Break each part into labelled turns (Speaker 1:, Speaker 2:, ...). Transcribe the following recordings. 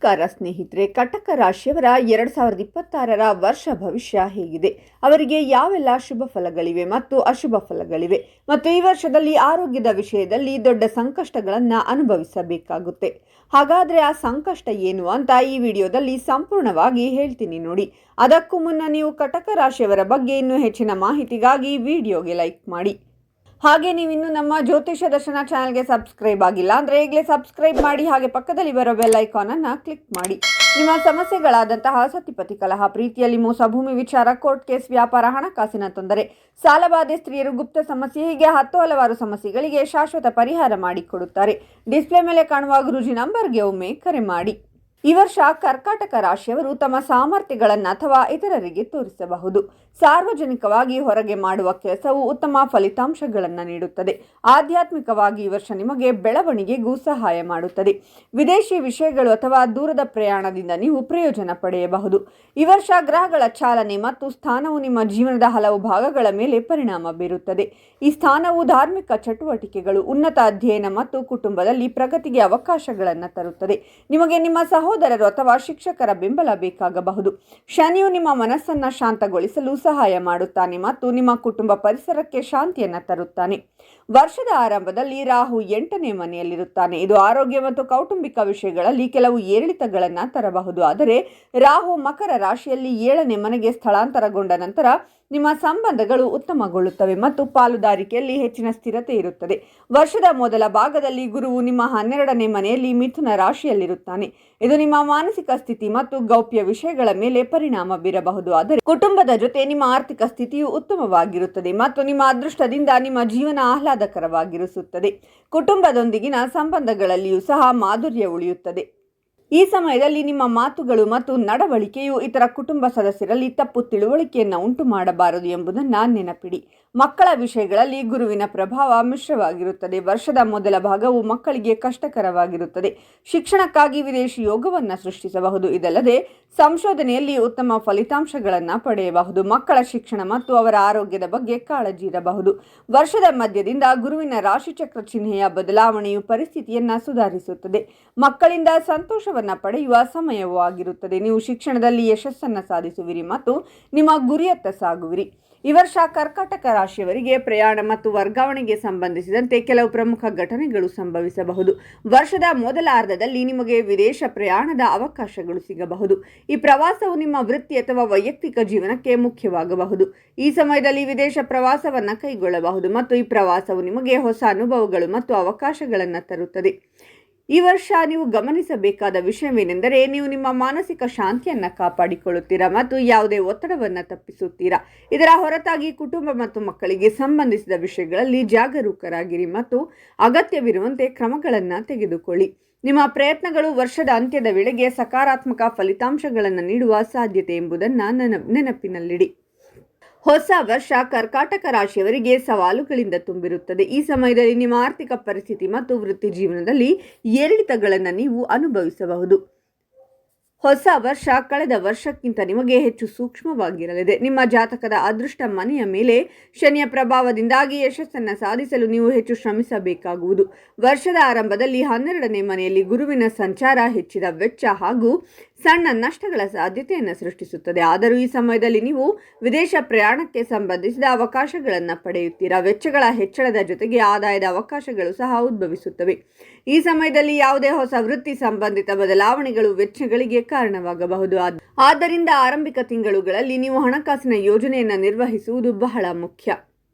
Speaker 1: ನಮಸ್ಕಾರ ಸ್ನೇಹಿತರೆ, ಕಟಕ ರಾಶಿಯವರ 2026ರ ವರ್ಷ ಭವಿಷ್ಯ ಹೇಗಿದೆ, ಅವರಿಗೆ ಯಾವೆಲ್ಲ ಶುಭ ಫಲಗಳಿವೆ ಮತ್ತು ಅಶುಭ ಫಲಗಳಿವೆ ಮತ್ತು ಈ ವರ್ಷದಲ್ಲಿ ಆರೋಗ್ಯದ ವಿಷಯದಲ್ಲಿ ದೊಡ್ಡ ಸಂಕಷ್ಟಗಳನ್ನು ಅನುಭವಿಸಬೇಕಾಗುತ್ತೆ. ಹಾಗಾದರೆ ಆ ಸಂಕಷ್ಟ ಏನು ಅಂತ ಈ ವಿಡಿಯೋದಲ್ಲಿ ಸಂಪೂರ್ಣವಾಗಿ ಹೇಳ್ತೀನಿ ನೋಡಿ. ಅದಕ್ಕೂ ಮುನ್ನ ನೀವು ಕಟಕ ರಾಶಿಯವರ ಬಗ್ಗೆ ಇನ್ನೂ ಹೆಚ್ಚಿನ ಮಾಹಿತಿಗಾಗಿ ವಿಡಿಯೋಗೆ ಲೈಕ್ ಮಾಡಿ. ಹಾಗೆ ನೀವಿನ್ನು ನಮ್ಮ ಜ್ಯೋತಿಷ್ಯ ದರ್ಶನ ಚಾನಲ್ಗೆ ಸಬ್ಸ್ಕ್ರೈಬ್ ಆಗಿಲ್ಲ ಅಂದರೆ ಈಗಲೇ ಸಬ್ಸ್ಕ್ರೈಬ್ ಮಾಡಿ. ಹಾಗೆ ಪಕ್ಕದಲ್ಲಿ ಬರೋ ಬೆಲ್ ಐಕಾನನ್ನು ಕ್ಲಿಕ್ ಮಾಡಿ. ನಿಮ್ಮ ಸಮಸ್ಯೆಗಳಾದಂತಹ ಸತಿಪತಿ ಕಲಹ, ಪ್ರೀತಿಯಲ್ಲಿ ಮೋಸ, ಭೂಮಿ ವಿಚಾರ, ಕೋರ್ಟ್ ಕೇಸ್, ವ್ಯಾಪಾರ, ಹಣಕಾಸಿನ ತೊಂದರೆ, ಸಾಲಬಾಧೆ, ಸ್ತ್ರೀಯರು, ಗುಪ್ತ ಸಮಸ್ಯೆ, ಹೀಗೆ ಹಲವಾರು ಸಮಸ್ಯೆಗಳಿಗೆ ಶಾಶ್ವತ ಪರಿಹಾರ ಮಾಡಿಕೊಡುತ್ತಾರೆ. ಡಿಸ್ಪ್ಲೇ ಮೇಲೆ ಕಾಣುವ ಗುರೂಜಿ ನಂಬರ್ಗೆ ಒಮ್ಮೆ ಕರೆ ಮಾಡಿ. ಈ ವರ್ಷ ಕರ್ಕಾಟಕ ರಾಶಿಯವರು ತಮ್ಮ ಸಾಮರ್ಥ್ಯಗಳನ್ನು ಅಥವಾ ಇತರರಿಗೆ ತೋರಿಸಬಹುದು. ಸಾರ್ವಜನಿಕವಾಗಿ ಹೊರಗೆ ಮಾಡುವ ಕೆಲಸವು ಉತ್ತಮ ಫಲಿತಾಂಶಗಳನ್ನು ನೀಡುತ್ತದೆ. ಆಧ್ಯಾತ್ಮಿಕವಾಗಿ ಈ ವರ್ಷ ನಿಮಗೆ ಬೆಳವಣಿಗೆಗೂ ಸಹಾಯ ಮಾಡುತ್ತದೆ. ವಿದೇಶಿ ವಿಷಯಗಳು ಅಥವಾ ದೂರದ ಪ್ರಯಾಣದಿಂದ ನೀವು ಪ್ರಯೋಜನ ಪಡೆಯಬಹುದು. ಈ ವರ್ಷ ಗ್ರಹಗಳ ಚಾಲನೆ ಮತ್ತು ಸ್ಥಾನವು ನಿಮ್ಮ ಜೀವನದ ಹಲವು ಭಾಗಗಳ ಮೇಲೆ ಪರಿಣಾಮ ಬೀರುತ್ತದೆ. ಈ ಸ್ಥಾನವು ಧಾರ್ಮಿಕ ಚಟುವಟಿಕೆಗಳು, ಉನ್ನತ ಅಧ್ಯಯನ ಮತ್ತು ಕುಟುಂಬದಲ್ಲಿ ಪ್ರಗತಿಗೆ ಅವಕಾಶಗಳನ್ನು ತರುತ್ತದೆ. ನಿಮಗೆ ನಿಮ್ಮ ಸಹೋದರರು ಅಥವಾ ಶಿಕ್ಷಕರ ಬೆಂಬಲ ಬೇಕಾಗಬಹುದು. ಶನಿಯು ನಿಮ್ಮ ಮನಸ್ಸನ್ನು ಶಾಂತಗೊಳಿಸಲು ಸಹಾಯ ಮಾಡುತ್ತಾನೆ ಮತ್ತು ನಿಮ್ಮ ಕುಟುಂಬ ಪರಿಸರಕ್ಕೆ ಶಾಂತಿಯನ್ನು ತರುತ್ತಾನೆ. ವರ್ಷದ ಆರಂಭದಲ್ಲಿ ರಾಹು 8ನೇ ಮನೆಯಲ್ಲಿರುತ್ತಾನೆ. ಇದು ಆರೋಗ್ಯ ಮತ್ತು ಕೌಟುಂಬಿಕ ವಿಷಯಗಳಲ್ಲಿ ಕೆಲವು ಏರಿಳಿತಗಳನ್ನು ತರಬಹುದು. ಆದರೆ ರಾಹು ಮಕರ ರಾಶಿಯಲ್ಲಿ 7ನೇ ಮನೆಗೆ ಸ್ಥಳಾಂತರಗೊಂಡ ನಂತರ ನಿಮ್ಮ ಸಂಬಂಧಗಳು ಉತ್ತಮಗೊಳ್ಳುತ್ತವೆ ಮತ್ತು ಪಾಲುದಾರಿಕೆಯಲ್ಲಿ ಹೆಚ್ಚಿನ ಸ್ಥಿರತೆ ಇರುತ್ತದೆ. ವರ್ಷದ ಮೊದಲ ಭಾಗದಲ್ಲಿ ಗುರುವು ನಿಮ್ಮ 12ನೇ ಮನೆಯಲ್ಲಿ ಮಿಥುನ ರಾಶಿಯಲ್ಲಿರುತ್ತಾನೆ. ಇದು ನಿಮ್ಮ ಮಾನಸಿಕ ಸ್ಥಿತಿ ಮತ್ತು ಗೌಪ್ಯ ವಿಷಯಗಳ ಮೇಲೆ ಪರಿಣಾಮ ಬೀರಬಹುದು. ಆದರೆ ಕುಟುಂಬದ ಜೊತೆ ನಿಮ್ಮ ಆರ್ಥಿಕ ಸ್ಥಿತಿಯು ಉತ್ತಮವಾಗಿರುತ್ತದೆ ಮತ್ತು ನಿಮ್ಮ ಅದೃಷ್ಟದಿಂದ ನಿಮ್ಮ ಜೀವನ ಆಹ್ಲಾದಕರವಾಗಿರಿಸುತ್ತದೆ. ಕುಟುಂಬದೊಂದಿಗಿನ ಸಂಬಂಧಗಳಲ್ಲಿಯೂ ಸಹ ಮಾಧುರ್ಯ ಉಳಿಯುತ್ತದೆ. ಈ ಸಮಯದಲ್ಲಿ ನಿಮ್ಮ ಮಾತುಗಳು ಮತ್ತು ನಡವಳಿಕೆಯು ಇತರ ಕುಟುಂಬ ಸದಸ್ಯರಲ್ಲಿ ತಪ್ಪು ತಿಳುವಳಿಕೆಯನ್ನು ಉಂಟು ಮಾಡಬಾರದು ಎಂಬುದನ್ನು ನೆನಪಿಡಿ. ಮಕ್ಕಳ ವಿಷಯಗಳಲ್ಲಿ ಗುರುವಿನ ಪ್ರಭಾವ ಮಿಶ್ರವಾಗಿರುತ್ತದೆ. ವರ್ಷದ ಮೊದಲ ಭಾಗವು ಮಕ್ಕಳಿಗೆ ಕಷ್ಟಕರವಾಗಿರುತ್ತದೆ. ಶಿಕ್ಷಣಕ್ಕಾಗಿ ವಿದೇಶಿ ಯೋಗವನ್ನು ಸೃಷ್ಟಿಸಬಹುದು. ಇದಲ್ಲದೆ ಸಂಶೋಧನೆಯಲ್ಲಿ ಉತ್ತಮ ಫಲಿತಾಂಶಗಳನ್ನು ಪಡೆಯಬಹುದು. ಮಕ್ಕಳ ಶಿಕ್ಷಣ ಮತ್ತು ಅವರ ಆರೋಗ್ಯದ ಬಗ್ಗೆ ಕಾಳಜಿ ಇರಬಹುದು. ವರ್ಷದ ಮಧ್ಯದಿಂದ ಗುರುವಿನ ರಾಶಿಚಕ್ರ ಚಿಹ್ನೆಯ ಬದಲಾವಣೆಯು ಪರಿಸ್ಥಿತಿಯನ್ನು ಸುಧಾರಿಸುತ್ತದೆ. ಮಕ್ಕಳಿಂದ ಸಂತೋಷವನ್ನು ಪಡೆಯುವ ಸಮಯವೂ ಆಗಿರುತ್ತದೆ. ನೀವು ಶಿಕ್ಷಣದಲ್ಲಿ ಯಶಸ್ಸನ್ನು ಸಾಧಿಸುವಿರಿ ಮತ್ತು ನಿಮ್ಮ ಗುರಿಯತ್ತ ಸಾಗುವಿರಿ. ಈ ವರ್ಷ ಕರ್ಕಾಟಕ ರಾಶಿಯವರಿಗೆ ಪ್ರಯಾಣ ಮತ್ತು ವರ್ಗಾವಣೆಗೆ ಸಂಬಂಧಿಸಿದಂತೆ ಕೆಲವು ಪ್ರಮುಖ ಘಟನೆಗಳು ಸಂಭವಿಸಬಹುದು. ವರ್ಷದ ಮೊದಲ ಅರ್ಧದಲ್ಲಿ ನಿಮಗೆ ವಿದೇಶ ಪ್ರಯಾಣದ ಅವಕಾಶಗಳು ಸಿಗಬಹುದು. ಈ ಪ್ರವಾಸವು ನಿಮ್ಮ ವೃತ್ತಿ ಅಥವಾ ವೈಯಕ್ತಿಕ ಜೀವನಕ್ಕೆ ಮುಖ್ಯವಾಗಬಹುದು. ಈ ಸಮಯದಲ್ಲಿ ವಿದೇಶ ಪ್ರವಾಸವನ್ನು ಕೈಗೊಳ್ಳಬಹುದು ಮತ್ತು ಈ ಪ್ರವಾಸವು ನಿಮಗೆ ಹೊಸ ಅನುಭವಗಳು ಮತ್ತು ಅವಕಾಶಗಳನ್ನು ತರುತ್ತದೆ. ಈ ವರ್ಷ ನೀವು ಗಮನಿಸಬೇಕಾದ ವಿಷಯವೇನೆಂದರೆ, ನೀವು ನಿಮ್ಮ ಮಾನಸಿಕ ಶಾಂತಿಯನ್ನು ಕಾಪಾಡಿಕೊಳ್ಳುತ್ತೀರಾ ಮತ್ತು ಯಾವುದೇ ಒತ್ತಡವನ್ನು ತಪ್ಪಿಸುತ್ತೀರಾ. ಇದರ ಹೊರತಾಗಿ ಕುಟುಂಬ ಮತ್ತು ಮಕ್ಕಳಿಗೆ ಸಂಬಂಧಿಸಿದ ವಿಷಯಗಳಲ್ಲಿ ಜಾಗರೂಕರಾಗಿರಿ ಮತ್ತು ಅಗತ್ಯವಿರುವಂತೆ ಕ್ರಮಗಳನ್ನು ತೆಗೆದುಕೊಳ್ಳಿ. ನಿಮ್ಮ ಪ್ರಯತ್ನಗಳು ವರ್ಷದ ಅಂತ್ಯದ ವೇಳೆಗೆ ಸಕಾರಾತ್ಮಕ ಫಲಿತಾಂಶಗಳನ್ನು ನೀಡುವ ಸಾಧ್ಯತೆ ಎಂಬುದನ್ನು ನೆನಪಿನಲ್ಲಿಡಿ. ಹೊಸ ವರ್ಷ ಕರ್ಕಾಟಕ ರಾಶಿಯವರಿಗೆ ಸವಾಲುಗಳಿಂದ ತುಂಬಿರುತ್ತದೆ. ಈ ಸಮಯದಲ್ಲಿ ನಿಮ್ಮ ಆರ್ಥಿಕ ಪರಿಸ್ಥಿತಿ ಮತ್ತು ವೃತ್ತಿ ಜೀವನದಲ್ಲಿ ಏರಿಳಿತಗಳನ್ನು ನೀವು ಅನುಭವಿಸಬಹುದು. ಹೊಸ ವರ್ಷ ಕಳೆದ ವರ್ಷಕ್ಕಿಂತ ನಿಮಗೆ ಹೆಚ್ಚು ಸೂಕ್ಷ್ಮವಾಗಿರಲಿದೆ. ನಿಮ್ಮ ಜಾತಕದ ಅದೃಷ್ಟ ಮನೆಯ ಮೇಲೆ ಶನಿಯ ಪ್ರಭಾವದಿಂದಾಗಿ ಯಶಸ್ಸನ್ನು ಸಾಧಿಸಲು ನೀವು ಹೆಚ್ಚು ಶ್ರಮಿಸಬೇಕಾಗುವುದು. ವರ್ಷದ ಆರಂಭದಲ್ಲಿ 12ನೇ ಮನೆಯಲ್ಲಿ ಗುರುವಿನ ಸಂಚಾರ ಹೆಚ್ಚಿದ ವೆಚ್ಚ ಹಾಗೂ ಸಣ್ಣ ನಷ್ಟಗಳ ಸಾಧ್ಯತೆಯನ್ನು ಸೃಷ್ಟಿಸುತ್ತದೆ. ಆದರೂ ಈ ಸಮಯದಲ್ಲಿ ನೀವು ವಿದೇಶ ಪ್ರಯಾಣಕ್ಕೆ ಸಂಬಂಧಿಸಿದ ಅವಕಾಶಗಳನ್ನು ಪಡೆಯುತ್ತೀರಾ. ವೆಚ್ಚಗಳ ಹೆಚ್ಚಳದ ಜೊತೆಗೆ ಆದಾಯದ ಅವಕಾಶಗಳು ಸಹ ಉದ್ಭವಿಸುತ್ತವೆ. ಈ ಸಮಯದಲ್ಲಿ ಯಾವುದೇ ಹೊಸ ವೃತ್ತಿ ಸಂಬಂಧಿತ ಬದಲಾವಣೆಗಳು ವೆಚ್ಚಗಳಿಗೆ ಕಾರಣವಾಗಬಹುದು. ಆದ್ದರಿಂದ ಆರಂಭಿಕ ತಿಂಗಳುಗಳಲ್ಲಿ ನೀವು ಹಣಕಾಸಿನ ಯೋಜನೆಯನ್ನು ನಿರ್ವಹಿಸುವುದು ಬಹಳ ಮುಖ್ಯ.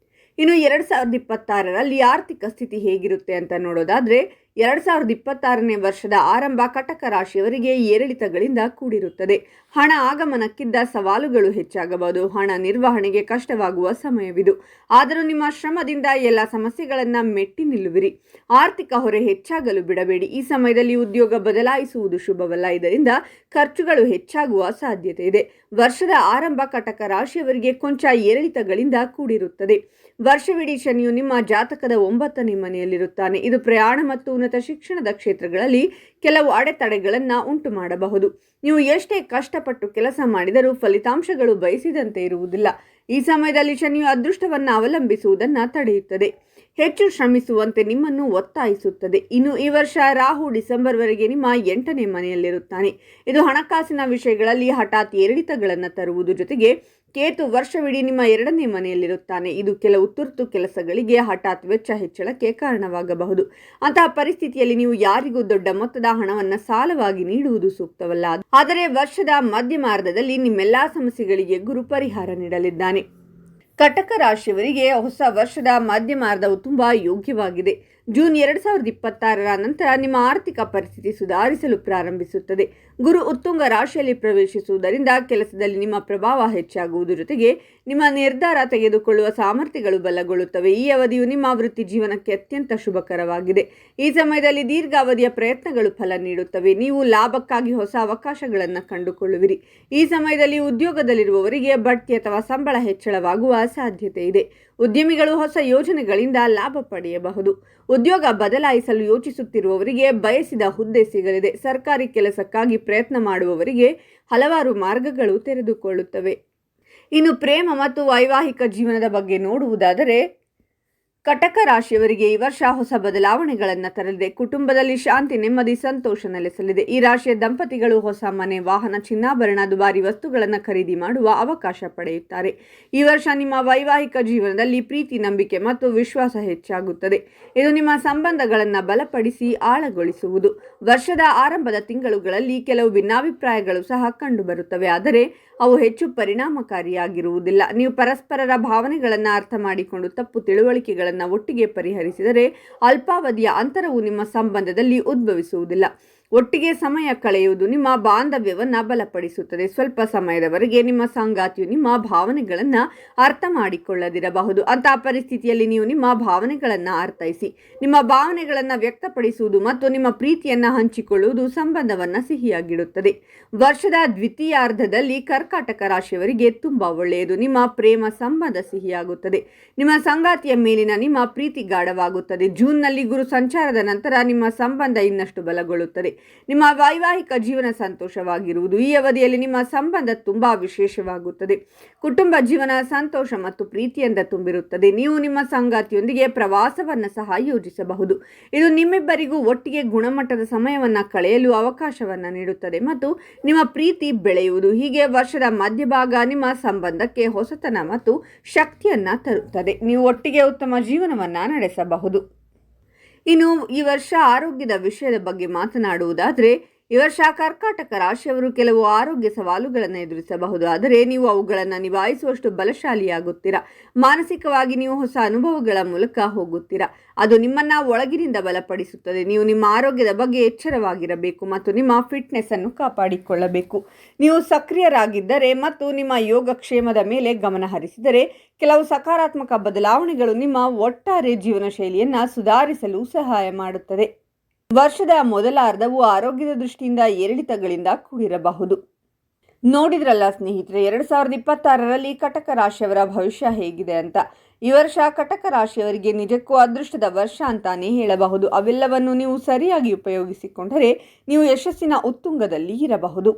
Speaker 1: ಇನ್ನು 2026ರಲ್ಲಿ ಆರ್ಥಿಕ ಸ್ಥಿತಿ ಹೇಗಿರುತ್ತೆ ಅಂತ ನೋಡೋದಾದರೆ, 2026ನೇ ವರ್ಷದ ಆರಂಭ ಕಟಕ ರಾಶಿಯವರಿಗೆ ಏರಿಳಿತಗಳಿಂದ ಕೂಡಿರುತ್ತದೆ. ಹಣ ಆಗಮನಕ್ಕಿಂತ ಸವಾಲುಗಳು ಹೆಚ್ಚಾಗಬಹುದು. ಹಣ ನಿರ್ವಹಣೆಗೆ ಕಷ್ಟವಾಗುವ ಸಮಯವಿದು. ಆದರೂ ನಿಮ್ಮ ಶ್ರಮದಿಂದ ಎಲ್ಲ ಸಮಸ್ಯೆಗಳನ್ನು ಮೆಟ್ಟಿ ನಿಲ್ಲುವಿರಿ. ಆರ್ಥಿಕ ಹೊರೆ ಹೆಚ್ಚಾಗಲು ಬಿಡಬೇಡಿ. ಈ ಸಮಯದಲ್ಲಿ ಉದ್ಯೋಗ ಬದಲಾಯಿಸುವುದು ಶುಭವಲ್ಲ. ಇದರಿಂದ ಖರ್ಚುಗಳು ಹೆಚ್ಚಾಗುವ ಸಾಧ್ಯತೆ ಇದೆ. ವರ್ಷದ ಆರಂಭ ಕಟಕ ರಾಶಿಯವರಿಗೆ ಕೊಂಚ ಏರಿಳಿತಗಳಿಂದ ಕೂಡಿರುತ್ತದೆ. ವರ್ಷವಿಡೀ ಶನಿಯು ನಿಮ್ಮ ಜಾತಕದ 9ನೇ ಮನೆಯಲ್ಲಿರುತ್ತಾನೆ. ಇದು ಪ್ರಯಾಣ ಮತ್ತು ಉನ್ನತ ಶಿಕ್ಷಣದ ಕ್ಷೇತ್ರಗಳಲ್ಲಿ ಕೆಲವು ಅಡೆತಡೆಗಳನ್ನು ಉಂಟು ಮಾಡಬಹುದು. ನೀವು ಎಷ್ಟೇ ಕಷ್ಟಪಟ್ಟು ಕೆಲಸ ಮಾಡಿದರೂ ಫಲಿತಾಂಶಗಳು ಬಯಸಿದಂತೆ ಇರುವುದಿಲ್ಲ. ಈ ಸಮಯದಲ್ಲಿ ಶನಿಯು ಅದೃಷ್ಟವನ್ನು ಅವಲಂಬಿಸುವುದನ್ನು ತಡೆಯುತ್ತದೆ. ಹೆಚ್ಚು ಶ್ರಮಿಸುವಂತೆ ನಿಮ್ಮನ್ನು ಒತ್ತಾಯಿಸುತ್ತದೆ. ಇನ್ನು ಈ ವರ್ಷ ರಾಹು ಡಿಸೆಂಬರ್ವರೆಗೆ ನಿಮ್ಮ 8ನೇ ಮನೆಯಲ್ಲಿರುತ್ತಾನೆ. ಇದು ಹಣಕಾಸಿನ ವಿಷಯಗಳಲ್ಲಿ ಹಠಾತ್ ಏರಿಳಿತಗಳನ್ನು ತರುವುದು ಜೊತೆಗೆ ಕೇತು ವರ್ಷವಿಡೀ ನಿಮ್ಮ 2ನೇ ಮನೆಯಲ್ಲಿರುತ್ತಾನೆ. ಇದು ಕೆಲವು ತುರ್ತು ಕೆಲಸಗಳಿಗೆ ಹಠಾತ್ ವೆಚ್ಚ ಹೆಚ್ಚಳಕ್ಕೆ ಕಾರಣವಾಗಬಹುದು. ಅಂತಹ ಪರಿಸ್ಥಿತಿಯಲ್ಲಿ ನೀವು ಯಾರಿಗೂ ದೊಡ್ಡ ಮೊತ್ತದ ಹಣವನ್ನು ಸಾಲವಾಗಿ ನೀಡುವುದು ಸೂಕ್ತವಲ್ಲ. ಆದರೆ ವರ್ಷದ ಮಧ್ಯಮಾರ್ಧದಲ್ಲಿ ನಿಮ್ಮೆಲ್ಲಾ ಸಮಸ್ಯೆಗಳಿಗೆ ಗುರು ಪರಿಹಾರ ನೀಡಲಿದ್ದಾನೆ. ಕಟಕ ರಾಶಿಯವರಿಗೆ ಹೊಸ ವರ್ಷದ ಮಧ್ಯಮಾರ್ಧವು ತುಂಬಾ ಯೋಗ್ಯವಾಗಿದೆ. ಜೂನ್ 2026ರ ನಂತರ ನಿಮ್ಮ ಆರ್ಥಿಕ ಪರಿಸ್ಥಿತಿ ಸುಧಾರಿಸಲು ಪ್ರಾರಂಭಿಸುತ್ತದೆ. ಗುರು ಉತ್ತುಂಗ ರಾಶಿಯಲ್ಲಿ ಪ್ರವೇಶಿಸುವುದರಿಂದ ಕೆಲಸದಲ್ಲಿ ನಿಮ್ಮ ಪ್ರಭಾವ ಹೆಚ್ಚಾಗುವುದು ಜೊತೆಗೆ ನಿಮ್ಮ ನಿರ್ಧಾರ ತೆಗೆದುಕೊಳ್ಳುವ ಸಾಮರ್ಥ್ಯಗಳು ಬಲಗೊಳ್ಳುತ್ತವೆ. ಈ ಅವಧಿಯು ನಿಮ್ಮ ವೃತ್ತಿ ಜೀವನಕ್ಕೆ ಅತ್ಯಂತ ಶುಭಕರವಾಗಿದೆ. ಈ ಸಮಯದಲ್ಲಿ ದೀರ್ಘಾವಧಿಯ ಪ್ರಯತ್ನಗಳು ಫಲ ನೀಡುತ್ತವೆ. ನೀವು ಲಾಭಕ್ಕಾಗಿ ಹೊಸ ಅವಕಾಶಗಳನ್ನು ಕಂಡುಕೊಳ್ಳುವಿರಿ. ಈ ಸಮಯದಲ್ಲಿ ಉದ್ಯೋಗದಲ್ಲಿರುವವರಿಗೆ ಬಡ್ತಿ ಅಥವಾ ಸಂಬಳ ಹೆಚ್ಚಳವಾಗುವ ಸಾಧ್ಯತೆ ಇದೆ. ಉದ್ಯಮಿಗಳು ಹೊಸ ಯೋಜನೆಗಳಿಂದ ಲಾಭ ಪಡೆಯಬಹುದು. ಉದ್ಯೋಗ ಬದಲಾಯಿಸಲು ಯೋಚಿಸುತ್ತಿರುವವರಿಗೆ ಬಯಸಿದ ಹುದ್ದೆ ಸಿಗಲಿದೆ. ಸರ್ಕಾರಿ ಕೆಲಸಕ್ಕಾಗಿ ಪ್ರಯತ್ನ ಮಾಡುವವರಿಗೆ ಹಲವಾರು ಮಾರ್ಗಗಳು ತೆರೆದುಕೊಳ್ಳುತ್ತವೆ. ಇನ್ನು ಪ್ರೇಮ ಮತ್ತು ವೈವಾಹಿಕ ಜೀವನದ ಬಗ್ಗೆ ನೋಡುವುದಾದರೆ ಕಟಕ ರಾಶಿಯವರಿಗೆ ಈ ವರ್ಷ ಹೊಸ ಬದಲಾವಣೆಗಳನ್ನು ತರಲಿದೆ. ಕುಟುಂಬದಲ್ಲಿ ಶಾಂತಿ, ನೆಮ್ಮದಿ, ಸಂತೋಷ ನೆಲೆಸಲಿದೆ. ಈ ರಾಶಿಯ ದಂಪತಿಗಳು ಹೊಸ ಮನೆ, ವಾಹನ, ಚಿನ್ನಾಭರಣ, ದುಬಾರಿ ವಸ್ತುಗಳನ್ನು ಖರೀದಿ ಮಾಡುವ ಅವಕಾಶ ಪಡೆಯುತ್ತಾರೆ. ಈ ವರ್ಷ ನಿಮ್ಮ ವೈವಾಹಿಕ ಜೀವನದಲ್ಲಿ ಪ್ರೀತಿ, ನಂಬಿಕೆ ಮತ್ತು ವಿಶ್ವಾಸ ಹೆಚ್ಚಾಗುತ್ತದೆ. ಇದು ನಿಮ್ಮ ಸಂಬಂಧಗಳನ್ನು ಬಲಪಡಿಸಿ ಆಳಗೊಳಿಸುವುದು. ವರ್ಷದ ಆರಂಭದ ತಿಂಗಳುಗಳಲ್ಲಿ ಕೆಲವು ಭಿನ್ನಾಭಿಪ್ರಾಯಗಳು ಸಹ ಕಂಡುಬರುತ್ತವೆ, ಆದರೆ ಅವು ಹೆಚ್ಚು ಪರಿಣಾಮಕಾರಿಯಾಗಿರುವುದಿಲ್ಲ. ನೀವು ಪರಸ್ಪರರ ಭಾವನೆಗಳನ್ನು ಅರ್ಥ ಮಾಡಿಕೊಂಡು ತಪ್ಪು ತಿಳುವಳಿಕೆಗಳನ್ನು ಒಟ್ಟಿಗೆ ಪರಿಹರಿಸಿದರೆ ಅಲ್ಪಾವಧಿಯ ಅಂತರವು ನಿಮ್ಮ ಸಂಬಂಧದಲ್ಲಿ ಉದ್ಭವಿಸುವುದಿಲ್ಲ. ಒಟ್ಟಿಗೆ ಸಮಯ ಕಳೆಯುವುದು ನಿಮ್ಮ ಬಾಂಧವ್ಯವನ್ನು ಬಲಪಡಿಸುತ್ತದೆ. ಸ್ವಲ್ಪ ಸಮಯದವರೆಗೆ ನಿಮ್ಮ ಸಂಗಾತಿಯು ನಿಮ್ಮ ಭಾವನೆಗಳನ್ನು ಅರ್ಥ ಮಾಡಿಕೊಳ್ಳದಿರಬಹುದು. ಅಂತಹ ಪರಿಸ್ಥಿತಿಯಲ್ಲಿ ನೀವು ನಿಮ್ಮ ಭಾವನೆಗಳನ್ನು ಅರ್ಥೈಸಿ ನಿಮ್ಮ ಭಾವನೆಗಳನ್ನು ವ್ಯಕ್ತಪಡಿಸುವುದು ಮತ್ತು ನಿಮ್ಮ ಪ್ರೀತಿಯನ್ನು ಹಂಚಿಕೊಳ್ಳುವುದು ಸಂಬಂಧವನ್ನು ಸಿಹಿಯಾಗಿಡುತ್ತದೆ. ವರ್ಷದ ದ್ವಿತೀಯಾರ್ಧದಲ್ಲಿ ಕರ್ಕಾಟಕ ರಾಶಿಯವರಿಗೆ ತುಂಬಾ ಒಳ್ಳೆಯದು. ನಿಮ್ಮ ಪ್ರೇಮ ಸಂಬಂಧ ಸಿಹಿಯಾಗುತ್ತದೆ. ನಿಮ್ಮ ಸಂಗಾತಿಯ ಮೇಲಿನ ನಿಮ್ಮ ಪ್ರೀತಿ ಗಾಢವಾಗುತ್ತದೆ. ಜೂನ್ನಲ್ಲಿ ಗುರು ಸಂಚಾರದ ನಂತರ ನಿಮ್ಮ ಸಂಬಂಧ ಇನ್ನಷ್ಟು ಬಲಗೊಳ್ಳುತ್ತದೆ. ನಿಮ್ಮ ವೈವಾಹಿಕ ಜೀವನ ಸಂತೋಷವಾಗಿರುವುದು. ಈ ಅವಧಿಯಲ್ಲಿ ನಿಮ್ಮ ಸಂಬಂಧ ತುಂಬಾ ವಿಶೇಷವಾಗುತ್ತದೆ. ಕುಟುಂಬ ಜೀವನ ಸಂತೋಷ ಮತ್ತು ಪ್ರೀತಿಯಿಂದ ತುಂಬಿರುತ್ತದೆ. ನೀವು ನಿಮ್ಮ ಸಂಗಾತಿಯೊಂದಿಗೆ ಪ್ರವಾಸವನ್ನು ಸಹ ಯೋಜಿಸಬಹುದು. ಇದು ನಿಮ್ಮಿಬ್ಬರಿಗೂ ಒಟ್ಟಿಗೆ ಗುಣಮಟ್ಟದ ಸಮಯವನ್ನು ಕಳೆಯಲು ಅವಕಾಶವನ್ನು ನೀಡುತ್ತದೆ ಮತ್ತು ನಿಮ್ಮ ಪ್ರೀತಿ ಬೆಳೆಯುವುದು. ಹೀಗೆ ವರ್ಷದ ಮಧ್ಯಭಾಗ ನಿಮ್ಮ ಸಂಬಂಧಕ್ಕೆ ಹೊಸತನ ಮತ್ತು ಶಕ್ತಿಯನ್ನು ತರುತ್ತದೆ. ನೀವು ಒಟ್ಟಿಗೆ ಉತ್ತಮ ಜೀವನವನ್ನು ನಡೆಸಬಹುದು. ಇನ್ನು ಈ ವರ್ಷ ಆರೋಗ್ಯದ ವಿಷಯದ ಬಗ್ಗೆ ಮಾತನಾಡುವುದಾದರೆ ಈ ವರ್ಷ ಕರ್ಕಾಟಕ ರಾಶಿಯವರು ಕೆಲವು ಆರೋಗ್ಯ ಸವಾಲುಗಳನ್ನು ಎದುರಿಸಬಹುದು, ಆದರೆ ನೀವು ಅವುಗಳನ್ನು ನಿಭಾಯಿಸುವಷ್ಟು ಬಲಶಾಲಿಯಾಗುತ್ತೀರಾ. ಮಾನಸಿಕವಾಗಿ ನೀವು ಹೊಸ ಅನುಭವಗಳ ಮೂಲಕ ಹೋಗುತ್ತೀರಾ. ಅದು ನಿಮ್ಮನ್ನು ಒಳಗಿನಿಂದ ಬಲಪಡಿಸುತ್ತದೆ. ನೀವು ನಿಮ್ಮ ಆರೋಗ್ಯದ ಬಗ್ಗೆ ಎಚ್ಚರವಾಗಿರಬೇಕು ಮತ್ತು ನಿಮ್ಮ ಫಿಟ್ನೆಸ್ ಅನ್ನು ಕಾಪಾಡಿಕೊಳ್ಳಬೇಕು. ನೀವು ಸಕ್ರಿಯರಾಗಿದ್ದರೆ ಮತ್ತು ನಿಮ್ಮ ಯೋಗಕ್ಷೇಮದ ಮೇಲೆ ಗಮನ ಹರಿಸಿದರೆ ಕೆಲವು ಸಕಾರಾತ್ಮಕ ಬದಲಾವಣೆಗಳು ನಿಮ್ಮ ಒಟ್ಟಾರೆ ಜೀವನ ಶೈಲಿಯನ್ನು ಸುಧಾರಿಸಲು ಸಹಾಯ ಮಾಡುತ್ತದೆ. ವರ್ಷದ ಮೊದಲ ಅರ್ಧವು ಆರೋಗ್ಯದ ದೃಷ್ಟಿಯಿಂದ ಏರಿಳಿತಗಳಿಂದ ಕೂಡಿರಬಹುದು. ನೋಡಿದ್ರಲ್ಲ ಸ್ನೇಹಿತರೆ, 2026ರಲ್ಲಿ ಕಟಕ ರಾಶಿಯವರ ಭವಿಷ್ಯ ಹೇಗಿದೆ ಅಂತ. ಈ ವರ್ಷ ಕಟಕ ರಾಶಿಯವರಿಗೆ ನಿಜಕ್ಕೂ ಅದೃಷ್ಟದ ವರ್ಷ ಅಂತಾನೆ ಹೇಳಬಹುದು. ಅವೆಲ್ಲವನ್ನು ನೀವು ಸರಿಯಾಗಿ ಉಪಯೋಗಿಸಿಕೊಂಡರೆ ನೀವು ಯಶಸ್ಸಿನ ಉತ್ತುಂಗದಲ್ಲಿ ಇರಬಹುದು.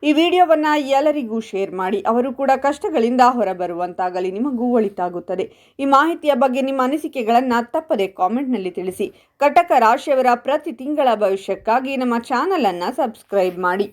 Speaker 1: ಈ ವಿಡಿಯೋವನ್ನು ಎಲ್ಲರಿಗೂ ಶೇರ್ ಮಾಡಿ. ಅವರು ಕೂಡ ಕಷ್ಟಗಳಿಂದ ಹೊರಬರುವಂತಾಗಲಿ. ನಿಮಗೂ ಒಳಿತಾಗುತ್ತದೆ. ಈ ಮಾಹಿತಿಯ ಬಗ್ಗೆ ನಿಮ್ಮ ಅನಿಸಿಕೆಗಳನ್ನು ತಪ್ಪದೆ ಕಾಮೆಂಟ್ನಲ್ಲಿ ತಿಳಿಸಿ. ಕಟಕ ರಾಶಿಯವರ ಪ್ರತಿ ತಿಂಗಳ ಭವಿಷ್ಯಕ್ಕಾಗಿ ನಮ್ಮ ಚಾನಲನ್ನು ಸಬ್ಸ್ಕ್ರೈಬ್ ಮಾಡಿ.